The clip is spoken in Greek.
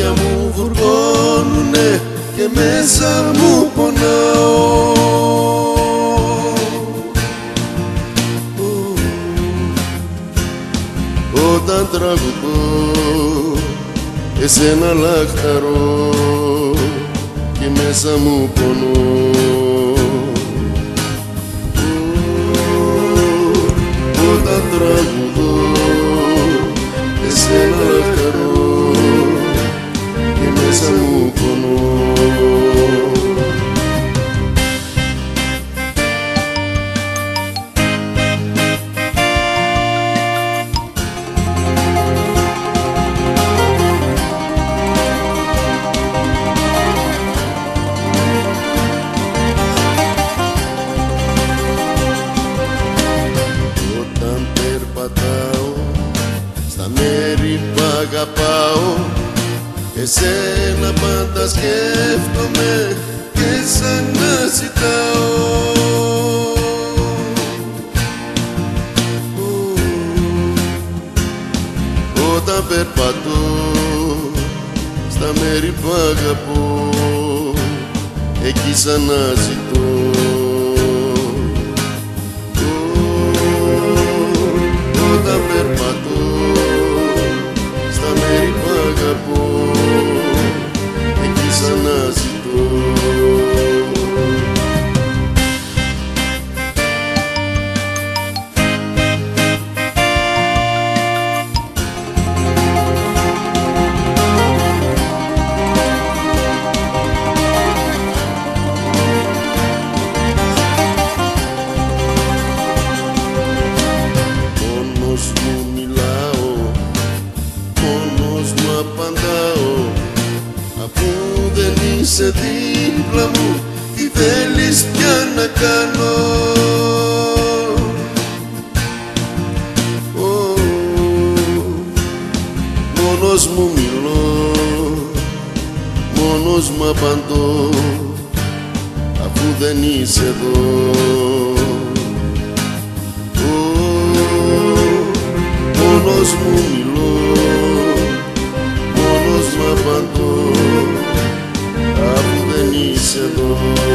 μάτια μου βουρκώνουνε και μέσα μου πονάω. Όταν τραγουδώ εσένα λαχταρώ και μέσα μου πονώ. Όταν τραγουδώ εσένα λαχταρώ και μέσα μου πονώ. Στα μέρη που αγαπάω εσένα πάντα σκέφτομαι και σαν να ζητάω. Όταν περπατώ στα μέρη που αγαπώ εκεί σαν να ζητώ. Όταν περπατώ στα μέρη που αγαπώ εκεί σαν να ζητώ. Αφού δεν είσαι δίπλα μου, τι θέλεις πια να κάνω. Μόνος μου μιλώ, μόνος μου απαντώ, αφού δεν είσαι εδώ. Μόνος μου μιλώ, μόνος μου απαντώ, αφού δεν είσαι εδώ.